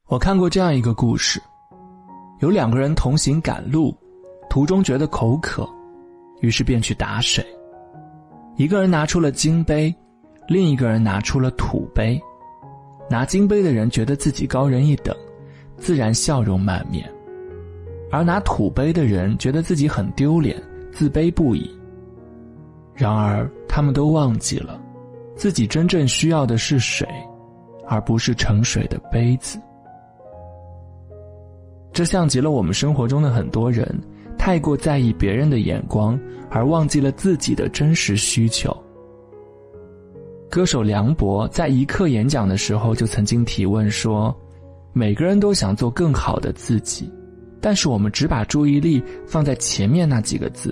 我看过这样一个故事，有两个人同行赶路，途中觉得口渴，于是便去打水。一个人拿出了金杯，另一个人拿出了土杯。拿金杯的人觉得自己高人一等，自然笑容满面，而拿土杯的人觉得自己很丢脸，自卑不已。然而他们都忘记了，自己真正需要的是水，而不是盛水的杯子。这像极了我们生活中的很多人，太过在意别人的眼光，而忘记了自己的真实需求。歌手梁博在一课演讲的时候就曾经提问说，每个人都想做更好的自己，但是我们只把注意力放在前面那几个字，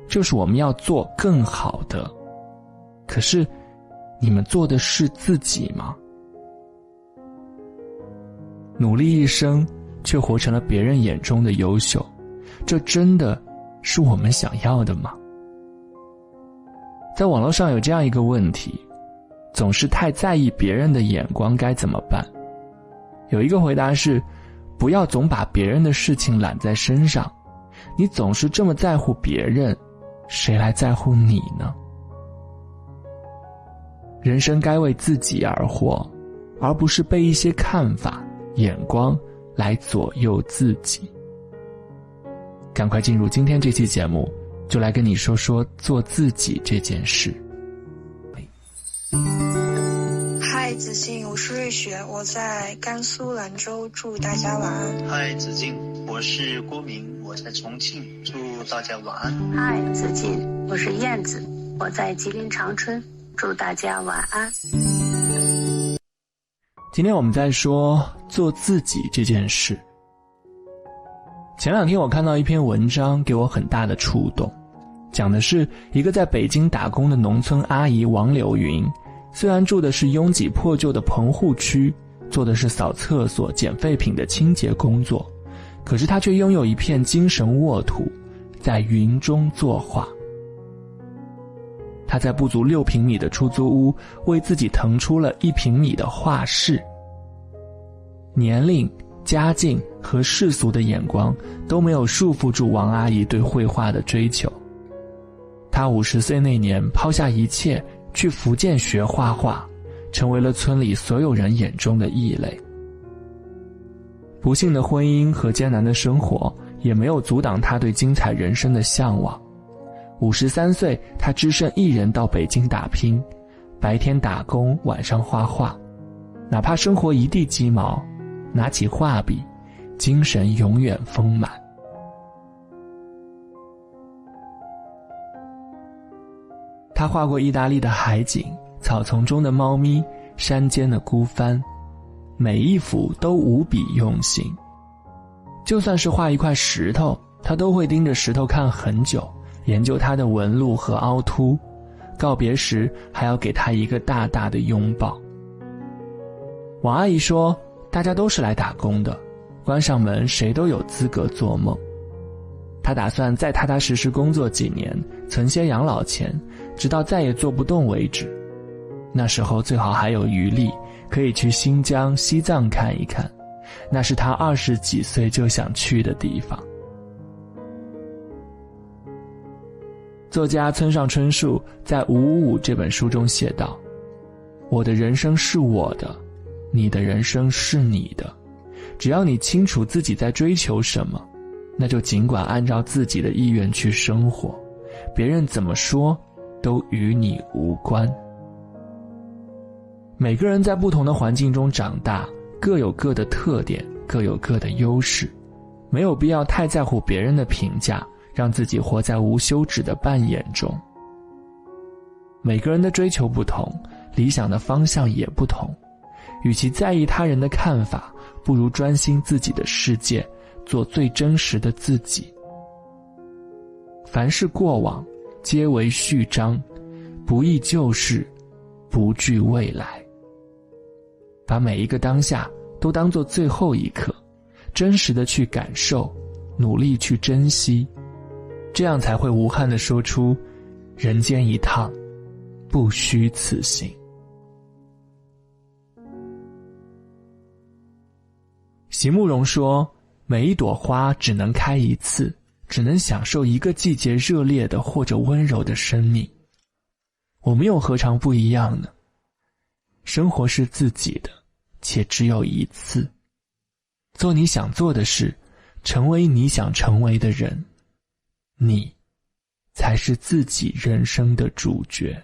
就是我们要做更好的。可是你们做的是自己吗？努力一生却活成了别人眼中的优秀，这真的是我们想要的吗？在网络上有这样一个问题，总是太在意别人的眼光该怎么办？有一个回答是，不要总把别人的事情揽在身上，你总是这么在乎别人，谁来在乎你呢？人生该为自己而活，而不是被一些看法、眼光来左右自己。赶快进入今天这期节目，就来跟你说说做自己这件事。嗨，子静，我是瑞雪，我在甘肃兰州，祝大家晚安。嗨，子静，我是郭明，我在重庆，祝大家晚安。嗨，子静，我是燕子，我在吉林长春，祝大家晚安。今天我们在说做自己这件事。前两天我看到一篇文章，给我很大的触动，讲的是一个在北京打工的农村阿姨王柳云，虽然住的是拥挤破旧的棚户区，做的是扫厕所、捡废品的清洁工作，可是她却拥有一片精神沃土，在云中作画。她在不足6平米的出租屋，为自己腾出了1平米的画室。年龄、家境和世俗的眼光都没有束缚住王阿姨对绘画的追求。她50岁那年抛下一切去福建学画画，成为了村里所有人眼中的异类。不幸的婚姻和艰难的生活也没有阻挡她对精彩人生的向往。53岁，她只身一人到北京打拼，白天打工，晚上画画，哪怕生活一地鸡毛，拿起画笔，精神永远丰满。他画过意大利的海景、草丛中的猫咪、山间的孤帆，每一幅都无比用心。就算是画一块石头，他都会盯着石头看很久，研究它的纹路和凹凸，告别时还要给他一个大大的拥抱。王阿姨说，大家都是来打工的，关上门谁都有资格做梦。她打算再踏踏实实工作几年，存些养老钱，直到再也做不动为止。那时候最好还有余力，可以去新疆、西藏看一看，那是她20几岁就想去的地方。作家村上春树在《555》这本书中写道，我的人生是我的，你的人生是你的，只要你清楚自己在追求什么，那就尽管按照自己的意愿去生活，别人怎么说都与你无关。每个人在不同的环境中长大，各有各的特点，各有各的优势，没有必要太在乎别人的评价，让自己活在无休止的扮演中。每个人的追求不同，理想的方向也不同，与其在意他人的看法，不如专心自己的世界，做最真实的自己。凡是过往，皆为序章，不忆旧事，不惧未来。把每一个当下都当作最后一刻，真实的去感受，努力去珍惜，这样才会无憾地说出人间一趟，不虚此行。席慕容说，每一朵花只能开一次，只能享受一个季节热烈的或者温柔的生命。我们又何尝不一样呢？生活是自己的，且只有一次。做你想做的事，成为你想成为的人，你才是自己人生的主角。